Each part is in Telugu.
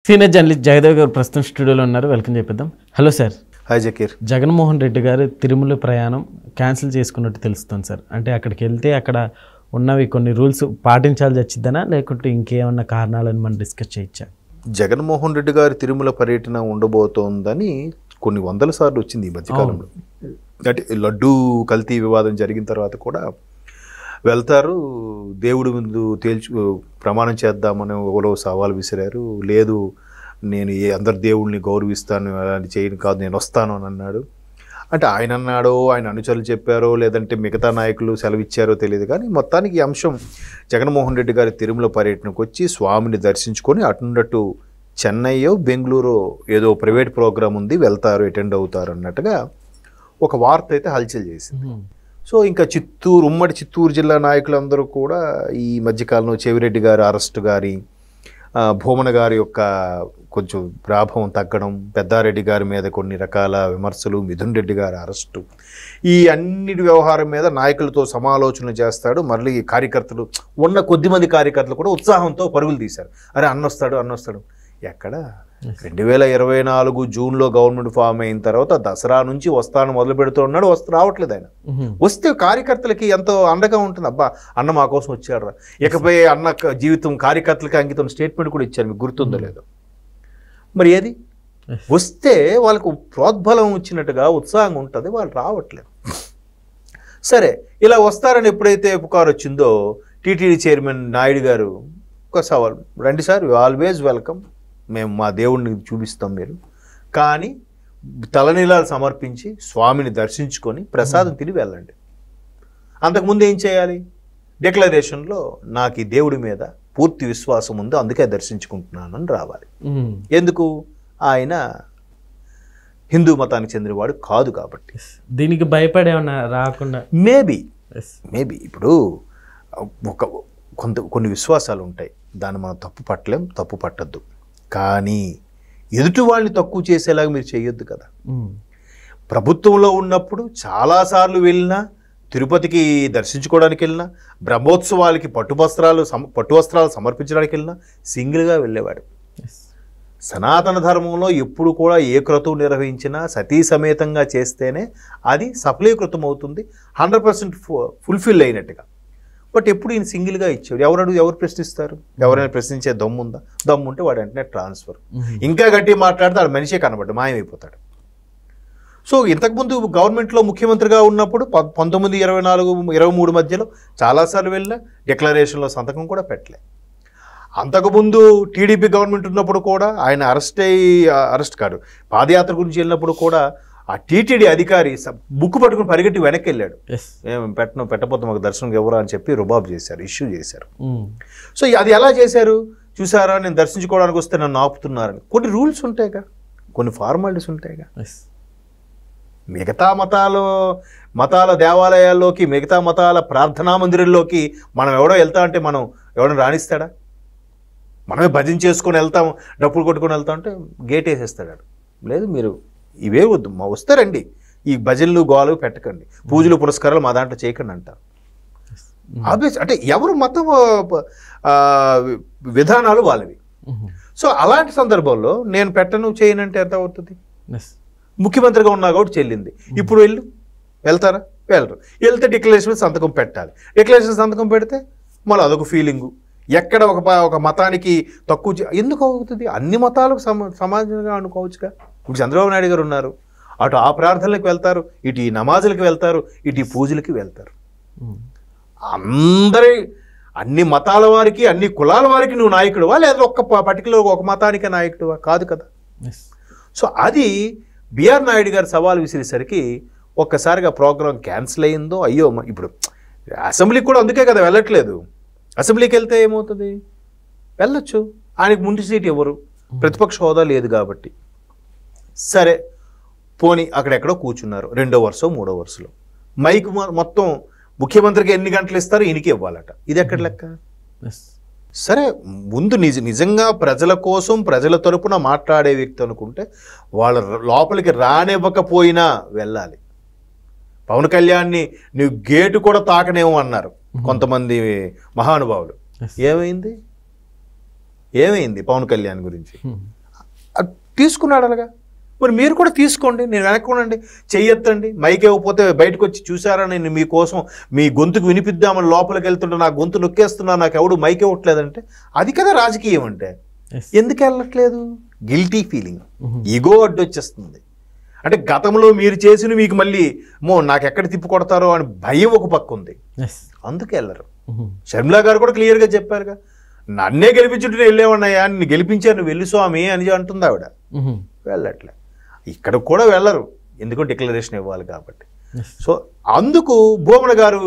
సీనియర్ జర్నలిస్ట్ జగదేవ్ గారు ప్రస్తుతం స్టూడియోలో ఉన్నారు. వెల్కమ్ చెప్పిద్దాం. Hello sir. Hi Zakir. Jaganmohan Reddy గారు తిరుమల ప్రయాణం క్యాన్సిల్ చేసుకున్నట్టు తెలుస్తుంది సార్. అంటే అక్కడికి వెళ్తే అక్కడ ఉన్నవి కొన్ని రూల్స్ పాటించాల్సి వచ్చిద్దనా, లేకుంటే ఇంకేమన్నా కారణాలని మనం డిస్కస్ చేయొచ్చా? జగన్మోహన్ రెడ్డి గారి తిరుమల పర్యటన ఉండబోతోందని కొన్ని వందల సార్లు వచ్చింది ఈ మధ్యకాలంలో. అంటే లడ్డూ కల్తీ వివాదం జరిగిన తర్వాత కూడా వెళ్తారు, దేవుడి ముందు ప్రమాణం చేద్దామని ఎవరో సవాల్ విసిరారు. లేదు, నేను అందరు దేవుళ్ళని గౌరవిస్తాను, అలాంటి చేయను కాదు, నేను వస్తాను అని అన్నాడు. అంటే ఆయన అన్నాడో, ఆయన అనుచరులు చెప్పారో, లేదంటే మిగతా నాయకులు సెలవిచ్చారో తెలియదు. కానీ మొత్తానికి ఈ అంశం జగన్మోహన్ రెడ్డి గారి తిరుమల పర్యటనకు వచ్చి స్వామిని దర్శించుకొని అటున్నట్టు చెన్నైయో బెంగళూరు ఏదో ప్రైవేట్ ప్రోగ్రాం ఉంది, వెళ్తారు, అటెండ్ అవుతారు అన్నట్టుగా ఒక వార్త అయితే హల్చల్ చేసింది. సో ఇంకా ఉమ్మడి చిత్తూరు జిల్లా నాయకులందరూ కూడా ఈ మధ్యకాలంలో చెవిరెడ్డి గారి అరెస్టు గారి, భూమన గారి యొక్క కొంచెం ప్రాభవం తగ్గడం, పెద్దారెడ్డి గారి మీద కొన్ని రకాల విమర్శలు, మిథున్ రెడ్డి గారి అరెస్టు, ఈ అన్నిటి వ్యవహారం మీద నాయకులతో సమాలోచనలు చేస్తాడు. మళ్ళీ కార్యకర్తలు ఉన్న కొద్దిమంది కార్యకర్తలు కూడా ఉత్సాహంతో పరుగులు తీశారు. అరే అన్నొస్తాడు. ఎక్కడ 2024 జూన్లో గవర్నమెంట్ ఫామ్ అయిన తర్వాత దసరా నుంచి వస్తాను మొదలు పెడుతూ ఉన్నాడు, రావట్లేదు ఆయన. వస్తే కార్యకర్తలకి ఎంతో అండగా ఉంటుంది. అబ్బా అన్న మా కోసం వచ్చాడు, ఇకపై అన్న జీవితం కార్యకర్తలకి అంకితం స్టేట్మెంట్ కూడా ఇచ్చారు, మీకు గుర్తుందో లేదో. మరి ఏది వస్తే వాళ్ళకు ప్రోద్బలం వచ్చినట్టుగా ఉత్సాహంగా ఉంటుంది, వాళ్ళు రావట్లేదు. సరే, ఇలా వస్తారని ఎప్పుడైతే పుకారు వచ్చిందో టీటీడీ చైర్మన్ నాయుడు గారు ఒక సవాల్, రండి సార్, ఆల్వేజ్ వెల్కమ్, మేము మా దేవుడిని చూపిస్తాం, మీరు కానీ తలనీలాలు సమర్పించి స్వామిని దర్శించుకొని ప్రసాదం తిని వెళ్ళండి. అంతకుముందు ఏం చేయాలి? డిక్లరేషన్లో నాకు ఈ దేవుడి మీద పూర్తి విశ్వాసం ఉంది, అందుకే దర్శించుకుంటున్నానని రావాలి. ఎందుకు? ఆయన హిందూ మతానికి చెందినవాడు కాదు కాబట్టి. దీనికి భయపడేమన్నా రాకుండా మేబీ ఇప్పుడు కొన్ని విశ్వాసాలు ఉంటాయి, దాన్ని మనం తప్పు పట్టలేం, తప్పు పట్టద్దు. కానీ ఎదుటి వాళ్ళని తక్కువ చేసేలాగా మీరు చేయొద్దు కదా. ప్రభుత్వంలో ఉన్నప్పుడు చాలాసార్లు వెళ్ళినా, తిరుపతికి దర్శించుకోవడానికి వెళ్ళినా, బ్రహ్మోత్సవాలకి పట్టు వస్త్రాలు సమర్పించడానికి వెళ్ళినా సింగిల్గా వెళ్ళేవాడు. సనాతన ధర్మంలో ఎప్పుడు కూడా ఏ క్రతువు నిర్వహించినా సతీ సమేతంగా చేస్తేనే అది సఫలీకృతం అవుతుంది, 100% ఫుల్ఫిల్ అయినట్టుగా. బట్ ఎప్పుడు ఈయన సింగిల్గా ఇచ్చాడు. ఎవరు ప్రశ్నిస్తారు? ఎవరైనా ప్రశ్నించే దమ్ముందా? దమ్ముంటే వాడు వెంటనే ట్రాన్స్ఫర్. ఇంకా గట్టి మాట్లాడితే ఆడు మనిషే కనబడ్డు, మాయమైపోతాడు. సో ఇంతకుముందు గవర్నమెంట్లో ముఖ్యమంత్రిగా ఉన్నప్పుడు 19, 24, 23 మధ్యలో చాలాసార్లు వెళ్ళినా డిక్లరేషన్లో సంతకం కూడా పెట్టలే. అంతకుముందు టీడీపీ గవర్నమెంట్ ఉన్నప్పుడు కూడా ఆయన అరెస్ట్ కాదు, పాదయాత్ర గురించి వెళ్ళినప్పుడు కూడా ఆ టీటీడీ అధికారి బుక్ పట్టుకుని పరిగెట్టి వెనక్కి వెళ్ళాడు. పెట్టకపోతే మాకు దర్శనం ఎవరా అని చెప్పి రుబాబ్ చేశారు, ఇష్యూ చేశారు. సో అది ఎలా చేశారు చూసారా? నేను దర్శించుకోవడానికి వస్తే నన్ను ఆపుతున్నారని కొన్ని రూల్స్ ఉంటాయిగా, కొన్ని ఫార్మాలిటీస్ ఉంటాయిగా. మిగతా మతాల దేవాలయాల్లోకి, మిగతా మతాల ప్రార్థనా మందిరంలోకి మనం ఎవడో వెళ్తా అంటే మనం ఎవడో రాణిస్తాడా? మనమే భజన చేసుకొని వెళ్తాము, డప్పులు కొట్టుకొని వెళ్తా అంటే గేట్ వేసేస్తాడు. లేదు, మీరు ఇవే వద్దు, వస్తారండి, ఈ భజనలు గోలు పెట్టకండి, పూజలు పురస్కారాలు మా దాంట్లో చేయకండి అంటారు. ఆబ్వియస్, అంటే ఎవరు మతం విధానాలు వాళ్ళవి. సో అలాంటి సందర్భంలో నేను పెట్టను చేయనంటే ఎంత అవుతుంది? ముఖ్యమంత్రిగా ఉన్నా కాబట్టి చెల్లింది. ఇప్పుడు వెళ్తారా? వెళ్ళరు. వెళ్తే డిక్లరేషన్ సంతకం పెట్టాలి. డిక్లరేషన్ సంతకం పెడితే మళ్ళీ అదొక ఫీలింగు. ఎక్కడ ఒక మతానికి తక్కువ ఎందుకు అవుతుంది? అన్ని మతాలకు సమాజంగా అనుకోవచ్చుగా. ఇప్పుడు చంద్రబాబు నాయుడు గారు ఉన్నారు, అటు ఆ ప్రార్థనలకు వెళ్తారు, ఇటు ఈ నమాజులకి వెళ్తారు, ఇటు ఈ పూజలకి వెళ్తారు. అన్ని మతాల వారికి, అన్ని కులాల వారికి నువ్వు నాయకుడువా, లేదా పర్టికులర్ ఒక మతానికి నాయకుడువా? కాదు కదా. సో అది బిఆర్ నాయుడు గారు సవాల్ విసిరేసరికి ఒక్కసారిగా ప్రోగ్రాం క్యాన్సిల్ అయ్యిందో. అయ్యో, ఇప్పుడు అసెంబ్లీకి కూడా అందుకే కదా వెళ్ళట్లేదు. అసెంబ్లీకి వెళ్తే ఏమవుతుంది? వెళ్ళొచ్చు, ఆయనకు ముందు సీట్ ఎవరు? ప్రతిపక్ష హోదా లేదు కాబట్టి. సరే పోనీ అక్కడెక్కడో కూర్చున్నారు, 2వ వరుస 3వ వరుసలో. మైక్ మొత్తం ముఖ్యమంత్రికి ఎన్ని గంటలు ఇస్తారో ఈయనకి ఇవ్వాలట. ఇది ఎక్కడ లెక్క? సరే, ముందు నిజంగా ప్రజల కోసం, ప్రజల తరపున మాట్లాడే వ్యక్తి అనుకుంటే వాళ్ళ లోపలికి రానివ్వకపోయినా వెళ్ళాలి. పవన్ కళ్యాణ్ని నువ్వు గేటు కూడా తాకనేమో అన్నారు కొంతమంది మహానుభావులు. ఏమైంది పవన్ కళ్యాణ్ గురించి? తీసుకున్నాడు అలాగా. మరి మీరు కూడా తీసుకోండి, నేను వెనక్కుండండి, చెయ్యొత్తండి. మైక్ ఇవ్వకపోతే బయటకు వచ్చి చూసారా నేను మీకోసం మీ గొంతుకు వినిపిద్దామని లోపలికి వెళ్తుంటే నా గొంతు నొక్కేస్తున్నా, నాకు ఎవడు మైక్ ఇవ్వట్లేదంటే అది కదా రాజకీయం అంటే. ఎందుకు వెళ్ళట్లేదు? గిల్టీ ఫీలింగ్, ఈగో అడ్డు వచ్చేస్తుంది. అంటే గతంలో మీరు చేసిన మీకు మళ్ళీ నాకు ఎక్కడ తిప్పి కొడతారో అని భయం ఒక పక్క ఉంది, అందుకే వెళ్ళరు. షర్మిలా గారు కూడా క్లియర్గా చెప్పారుగా, నన్నే గెలిపించుంటే వెళ్ళేవన్నాయా, నిన్ను గెలిపించారు నువ్వు వెళ్ళి స్వామి అని అంటుంది ఆవిడ. వెళ్ళట్లే, ఇక్కడ కూడా వెళ్ళరు, ఎందుకంటే డిక్లరేషన్ ఇవ్వాలి కాబట్టి. సో అందుకు భూమన గారు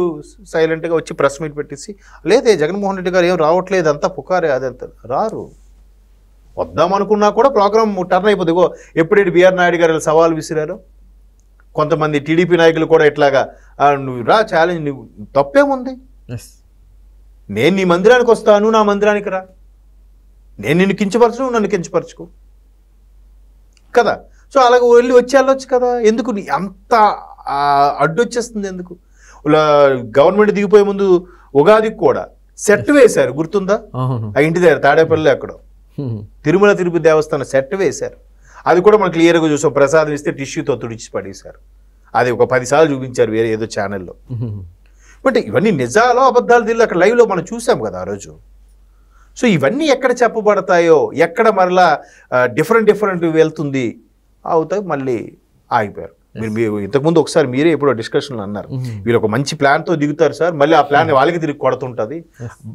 సైలెంట్గా వచ్చి ప్రెస్ మీట్ పెట్టేసి, లేదే జగన్మోహన్ రెడ్డి గారు ఏం రావట్లేదు, అంతా పుకారే, అదంతా రారు. వద్దామనుకున్నా కూడా ప్రోగ్రామ్ టర్న్ అయిపోతుంది. ఎప్పుడైతే బిఆర్ నాయుడు గారు సవాల్ విసిరారో, కొంతమంది టీడీపీ నాయకులు కూడా ఇట్లాగా నువ్వు రా ఛాలెంజ్, నువ్వు తప్పేముంది, నేను నీ మందిరానికి వస్తాను, నా మందిరానికి రా, నేను నిన్ను కించపరచు, నన్ను కించపరచుకో కదా. సో అలాగ వచ్చి వెళ్ళొచ్చు కదా, ఎందుకు అంత అడ్డొచ్చేస్తుంది ఎందుకు? గవర్నమెంట్ దిగిపోయే ముందు ఉగాదికి కూడా సెట్ వేశారు, గుర్తుందా? ఆ ఇంటి దగ్గర తాడేపల్లి అక్కడ తిరుమల తిరుపతి దేవస్థానం సెట్ వేశారు. అది కూడా మనం క్లియర్గా చూసాం, ప్రసాదం ఇస్తే టిష్యూతో తుడిచి పడేశారు. అది ఒక 10 సార్లు చూపించారు వేరే ఏదో ఛానల్లో. బట్ ఇవన్నీ నిజాలో అబద్ధాలు తెలియదు, అక్కడ లైవ్లో మనం చూసాం కదా ఆ రోజు. సో ఇవన్నీ ఎక్కడ చెప్పబడతాయో, ఎక్కడ మరలా డిఫరెంట్ వెళ్తుంది అవుతాయి, మళ్ళీ ఆగిపోయారు. మీరు ఇంతకుముందు ఒకసారి మీరే ఎప్పుడో డిస్కషన్లో అన్నారు, వీళ్ళు ఒక మంచి ప్లాన్తో దిగుతారు సార్, మళ్ళీ ఆ ప్లాన్ వాళ్ళకి తిరిగి కొడుతుంటుంది,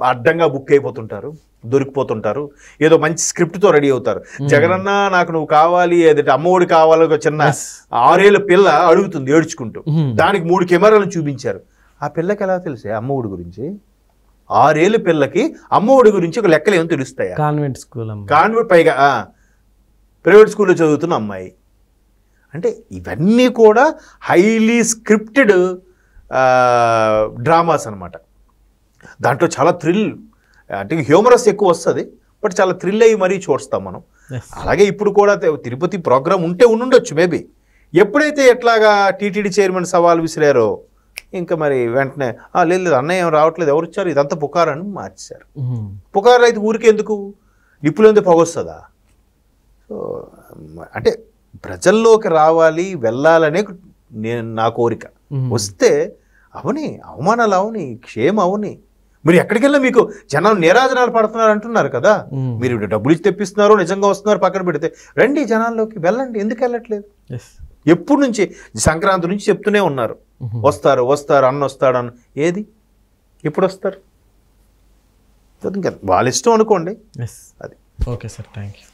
అడ్డంగా బుక్ అయిపోతుంటారు, దొరికిపోతుంటారు, ఏదో మంచి స్క్రిప్ట్తో రెడీ అవుతారు. జగనన్న నాకు నువ్వు కావాలి, ఏదంటే అమ్మఒడి కావాలి, ఒక చిన్న 6 ఏళ్ళ పిల్ల అడుగుతుంది ఏడ్చుకుంటూ, దానికి 3 కెమెరాలు చూపించారు. ఆ పిల్లకి ఎలా తెలిసే అమ్మఒడి గురించి? 6 ఏళ్ళ పిల్లకి అమ్మఒడి గురించి ఒక లెక్కలు ఏమో తెలుస్తాయా? కాన్వెంట్ స్కూల్, కాన్వెంట్, పైగా ప్రైవేట్ స్కూల్లో చదువుతున్న అమ్మాయి. అంటే ఇవన్నీ కూడా హైలీ స్క్రిప్టెడ్ డ్రామాస్ అనమాట. దాంట్లో చాలా థ్రిల్, అంటే హ్యూమరస్ ఎక్కువ వస్తుంది, బట్ చాలా థ్రిల్ అయ్యి మరీ చూస్తాం మనం. అలాగే ఇప్పుడు కూడా తిరుపతి ప్రోగ్రామ్ ఉండుండొచ్చు మేబీ. ఎప్పుడైతే ఎట్లాగా టీటీడీ చైర్మన్ సవాల్ విసిరారో, ఇంకా మరి వెంటనే లేదు అన్నయ్య ఏం రావట్లేదు, ఎవరు వచ్చారు, ఇదంతా పుకారని మార్చారు. పుకారు అయితే ఊరికి ఎందుకు, నిప్పులు ఎందుకు పొగొస్తుందా? సో అంటే ప్రజల్లోకి రావాలి, వెళ్ళాలనే నా కోరిక. వస్తే అవని అవమానాలు అవని, క్షేమం అవని. మీరు ఎక్కడికి వెళ్ళా మీకు జనాలు నీరాజనాలు పడుతున్నారు అంటున్నారు కదా, మీరు డబ్బులు ఇచ్చి తెప్పిస్తున్నారు, నిజంగా వస్తున్నారు పక్కన పెడితే, రండి జనాల్లోకి వెళ్ళండి. ఎందుకు వెళ్ళట్లేదు? ఎప్పుడు నుంచి, సంక్రాంతి నుంచి చెప్తూనే ఉన్నారు, వస్తారు అన్న వస్తాడు అని. ఏది ఎప్పుడు వస్తారు? వాళ్ళ ఇష్టం అనుకోండి. అది ఓకే సార్, థ్యాంక్ యూ.